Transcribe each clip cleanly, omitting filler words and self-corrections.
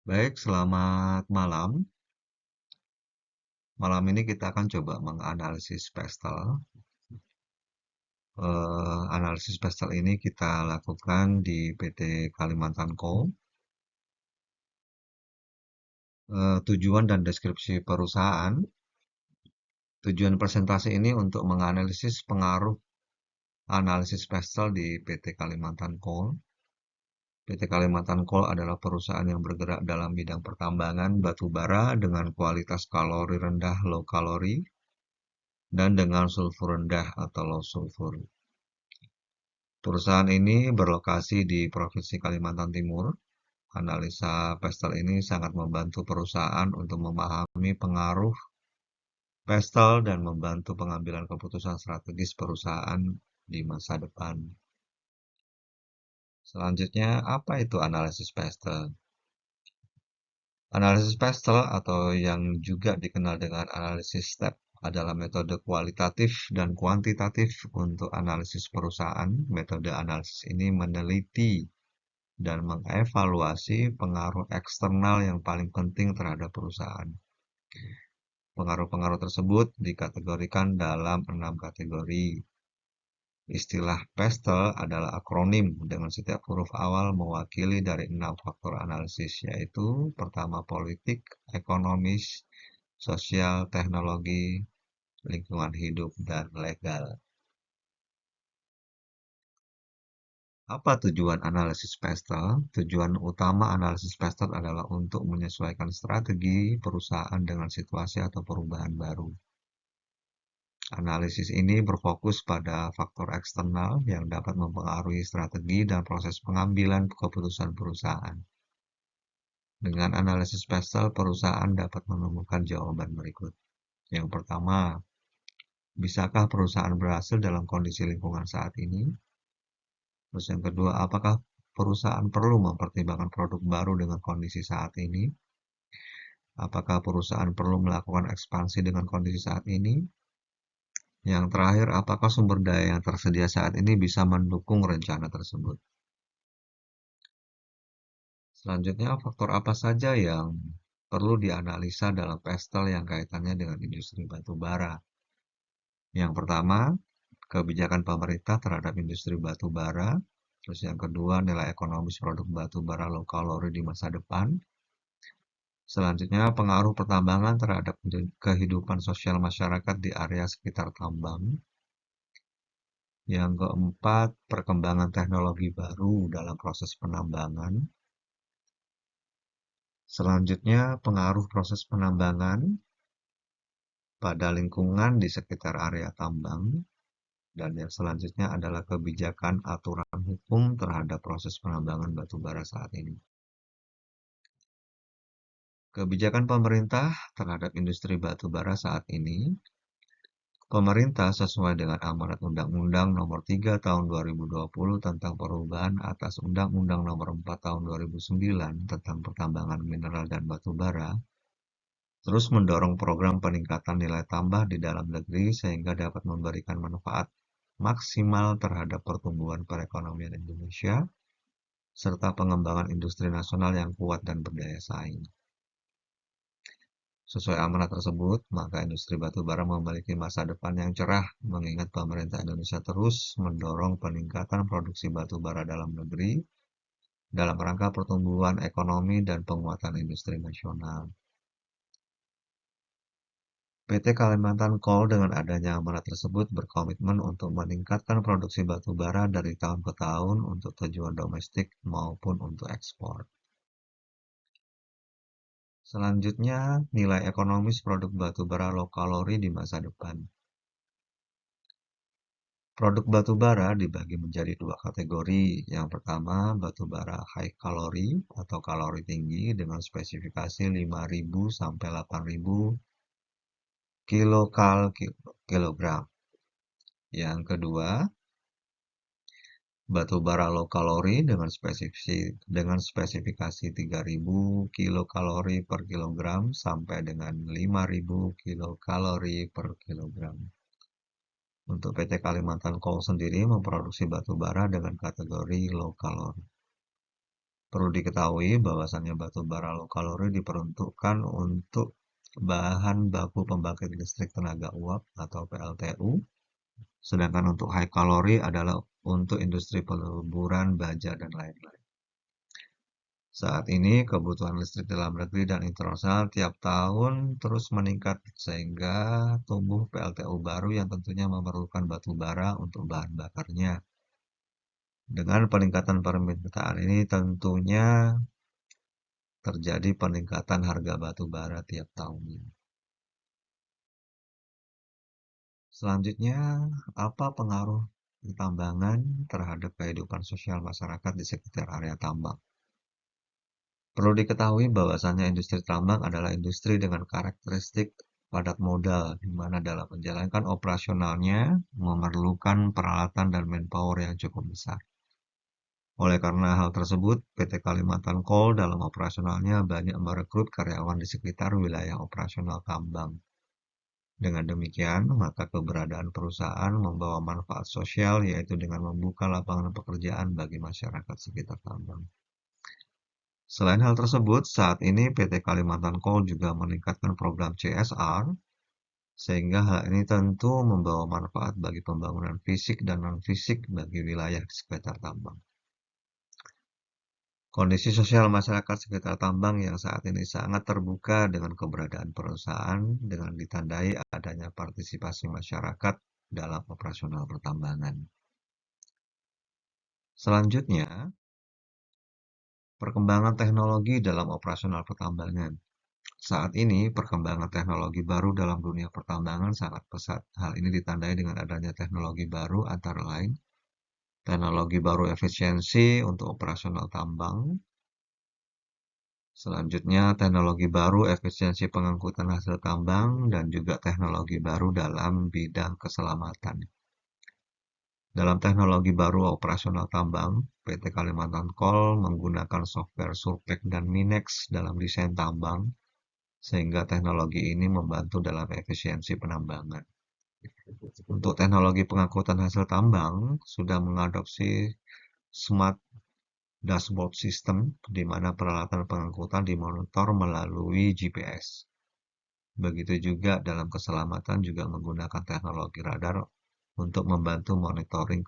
Baik, selamat malam. Malam ini kita akan coba menganalisis pastel. Analisis pastel ini kita lakukan di PT Kalimantan Coal. Tujuan dan deskripsi perusahaan. Tujuan presentasi ini untuk menganalisis pengaruh analisis pastel di PT Kalimantan Coal. PT Kalimantan Coal adalah perusahaan yang bergerak dalam bidang pertambangan batu bara dengan kualitas kalori rendah low kalori dan dengan sulfur rendah atau low sulfur. Perusahaan ini berlokasi di Provinsi Kalimantan Timur. Analisa pastel ini sangat membantu perusahaan untuk memahami pengaruh pastel dan membantu pengambilan keputusan strategis perusahaan di masa depan. Selanjutnya, apa itu analisis pastel? Analisis pastel atau yang juga dikenal dengan analisis step adalah metode kualitatif dan kuantitatif untuk analisis perusahaan. Metode analisis ini meneliti dan mengevaluasi pengaruh eksternal yang paling penting terhadap perusahaan. Pengaruh-pengaruh tersebut dikategorikan dalam 6 kategori. Istilah pastel adalah akronim dengan setiap huruf awal mewakili dari 6 faktor analisis, yaitu pertama politik, ekonomis, sosial, teknologi, lingkungan hidup, dan legal. Apa tujuan analisis pastel? Tujuan utama analisis pastel adalah untuk menyesuaikan strategi perusahaan dengan situasi atau perubahan baru. Analisis ini berfokus pada faktor eksternal yang dapat mempengaruhi strategi dan proses pengambilan keputusan perusahaan. Dengan analisis pastel, perusahaan dapat menemukan jawaban berikut. Yang pertama, bisakah perusahaan berhasil dalam kondisi lingkungan saat ini? Terus yang kedua, apakah perusahaan perlu mempertimbangkan produk baru dengan kondisi saat ini? Apakah perusahaan perlu melakukan ekspansi dengan kondisi saat ini? Yang terakhir, apakah sumber daya yang tersedia saat ini bisa mendukung rencana tersebut? Selanjutnya, faktor apa saja yang perlu dianalisa dalam pastel yang kaitannya dengan industri batu bara? Yang pertama, kebijakan pemerintah terhadap industri batu bara. Terus yang kedua, nilai ekonomis produk batu bara low kalori di masa depan. Selanjutnya, pengaruh pertambangan terhadap kehidupan sosial masyarakat di area sekitar tambang. Yang keempat, perkembangan teknologi baru dalam proses penambangan. Selanjutnya, pengaruh proses penambangan pada lingkungan di sekitar area tambang. Dan yang selanjutnya adalah kebijakan aturan hukum terhadap proses penambangan batu bara saat ini. Kebijakan pemerintah terhadap industri batu bara saat ini. Pemerintah sesuai dengan amanat Undang-Undang Nomor 3 Tahun 2020 tentang perubahan atas Undang-Undang Nomor 4 Tahun 2009 tentang pertambangan mineral dan batu bara, terus mendorong program peningkatan nilai tambah di dalam negeri sehingga dapat memberikan manfaat maksimal terhadap pertumbuhan perekonomian Indonesia, serta pengembangan industri nasional yang kuat dan berdaya saing. Sesuai amanat tersebut, maka industri batu bara memiliki masa depan yang cerah, mengingat pemerintah Indonesia terus mendorong peningkatan produksi batu bara dalam negeri dalam rangka pertumbuhan ekonomi dan penguatan industri nasional. PT Kalimantan Coal dengan adanya amanat tersebut berkomitmen untuk meningkatkan produksi batu bara dari tahun ke tahun untuk tujuan domestik maupun untuk ekspor. Selanjutnya, nilai ekonomis produk batu bara low kalori di masa depan. Produk batu bara dibagi menjadi dua kategori. Yang pertama, batu bara high kalori atau kalori tinggi dengan spesifikasi 5.000 sampai 8.000 kilogram. Yang kedua, batu bara low kalori dengan spesifikasi 3.000 kilokalori per kilogram sampai dengan 5.000 kilokalori per kilogram. Untuk PT Kalimantan Coal sendiri memproduksi batu bara dengan kategori low kalori. Perlu diketahui bahwasannya batu bara low kalori diperuntukkan untuk bahan baku pembangkit listrik tenaga uap atau PLTU, sedangkan untuk high kalori adalah untuk industri peleburan baja dan lain-lain. Saat ini kebutuhan listrik dalam negeri dan internasional tiap tahun terus meningkat sehingga tumbuh PLTU baru yang tentunya memerlukan batu bara untuk bahan bakarnya. Dengan peningkatan permintaan ini tentunya terjadi peningkatan harga batu bara tiap tahunnya. Selanjutnya, apa pengaruh pertambangan terhadap kehidupan sosial masyarakat di sekitar area tambang? Perlu diketahui bahwasannya industri tambang adalah industri dengan karakteristik padat modal, di mana dalam menjalankan operasionalnya memerlukan peralatan dan manpower yang cukup besar. Oleh karena hal tersebut, PT Kalimantan Coal dalam operasionalnya banyak merekrut karyawan di sekitar wilayah operasional tambang. Dengan demikian, maka keberadaan perusahaan membawa manfaat sosial, yaitu dengan membuka lapangan pekerjaan bagi masyarakat sekitar tambang. Selain hal tersebut, saat ini PT Kalimantan Coal juga meningkatkan program CSR, sehingga hal ini tentu membawa manfaat bagi pembangunan fisik dan non-fisik bagi wilayah sekitar tambang. Kondisi sosial masyarakat sekitar tambang yang saat ini sangat terbuka dengan keberadaan perusahaan dengan ditandai adanya partisipasi masyarakat dalam operasional pertambangan. Selanjutnya, perkembangan teknologi dalam operasional pertambangan. Saat ini, perkembangan teknologi baru dalam dunia pertambangan sangat pesat. Hal ini ditandai dengan adanya teknologi baru antara lain teknologi baru efisiensi untuk operasional tambang. Selanjutnya, teknologi baru efisiensi pengangkutan hasil tambang dan juga teknologi baru dalam bidang keselamatan. Dalam teknologi baru operasional tambang, PT Kalimantan Coal menggunakan software Surpek dan Minex dalam desain tambang, sehingga teknologi ini membantu dalam efisiensi penambangan. Untuk teknologi pengangkutan hasil tambang, sudah mengadopsi Smart Dashboard System, di mana peralatan pengangkutan dimonitor melalui GPS. Begitu juga dalam keselamatan juga menggunakan teknologi radar untuk membantu monitoring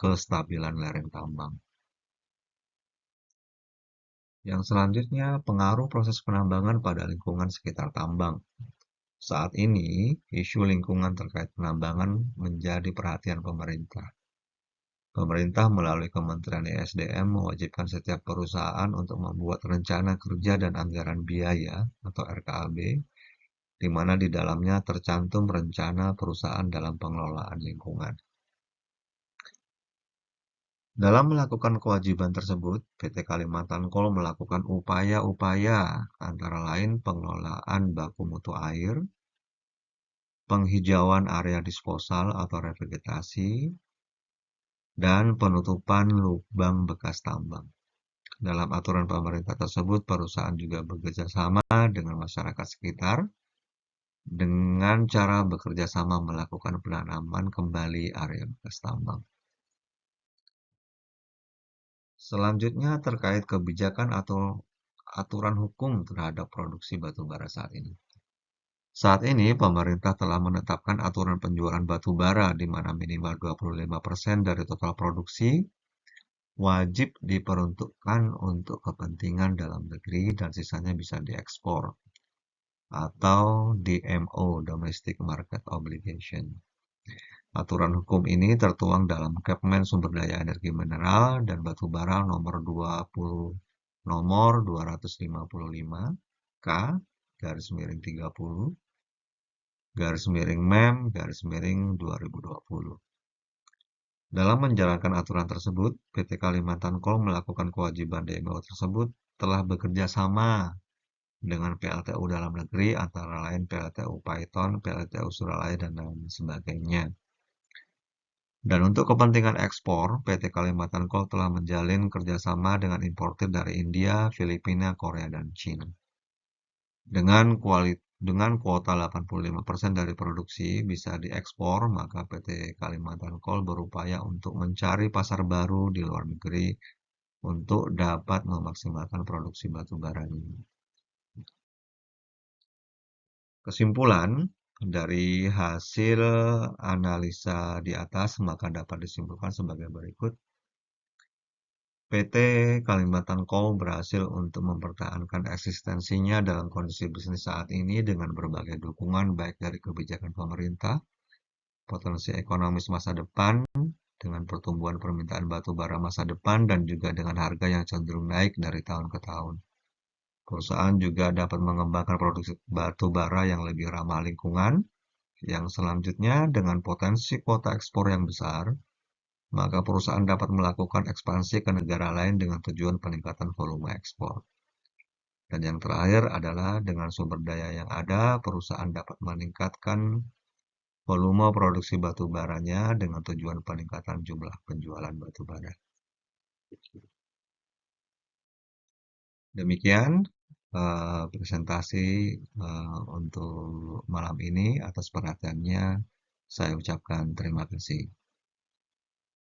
kestabilan lereng tambang. Yang selanjutnya, pengaruh proses penambangan pada lingkungan sekitar tambang. Saat ini, isu lingkungan terkait penambangan menjadi perhatian pemerintah. Pemerintah melalui Kementerian ESDM mewajibkan setiap perusahaan untuk membuat rencana kerja dan anggaran biaya atau RKAB, di mana di dalamnya tercantum rencana perusahaan dalam pengelolaan lingkungan. Dalam melakukan kewajiban tersebut, PT Kalimantan Coal melakukan upaya-upaya antara lain pengelolaan baku mutu air, penghijauan area disposal atau revegetasi, dan penutupan lubang bekas tambang. Dalam aturan pemerintah tersebut, perusahaan juga bekerja sama dengan masyarakat sekitar dengan cara bekerja sama melakukan penanaman kembali area bekas tambang. Selanjutnya terkait kebijakan atau aturan hukum terhadap produksi batu bara saat ini. Saat ini, pemerintah telah menetapkan aturan penjualan batu bara di mana minimal 25% dari total produksi wajib diperuntukkan untuk kepentingan dalam negeri dan sisanya bisa diekspor atau DMO (Domestic Market Obligation). Aturan hukum ini tertuang dalam Kepmen Sumber Daya Energi Mineral dan Batu Bara nomor 255 K /30 /MEM 2020. Dalam menjalankan aturan tersebut, PT Kalimantan Coal melakukan kewajiban DMO tersebut telah bekerja sama dengan PLTU dalam negeri antara lain PLTU Paiton, PLTU Suralaya, dan lain sebagainya. Dan untuk kepentingan ekspor, PT Kalimantan Coal telah menjalin kerjasama dengan importir dari India, Filipina, Korea, dan China. Dengan kuota 85% dari produksi bisa diekspor, maka PT Kalimantan Coal berupaya untuk mencari pasar baru di luar negeri untuk dapat memaksimalkan produksi batu baranya. Kesimpulan dari hasil analisa di atas maka dapat disimpulkan sebagai berikut. PT Kalimantan Coal berhasil untuk mempertahankan eksistensinya dalam kondisi bisnis saat ini dengan berbagai dukungan baik dari kebijakan pemerintah, potensi ekonomis masa depan, dengan pertumbuhan permintaan batu bara masa depan, dan juga dengan harga yang cenderung naik dari tahun ke tahun. Perusahaan juga dapat mengembangkan produksi batu bara yang lebih ramah lingkungan, yang selanjutnya dengan potensi kuota ekspor yang besar, maka perusahaan dapat melakukan ekspansi ke negara lain dengan tujuan peningkatan volume ekspor. Dan yang terakhir adalah dengan sumber daya yang ada, perusahaan dapat meningkatkan volume produksi batu baranya dengan tujuan peningkatan jumlah penjualan batu bara. Demikian presentasi untuk malam ini. Atas perhatiannya, saya ucapkan terima kasih.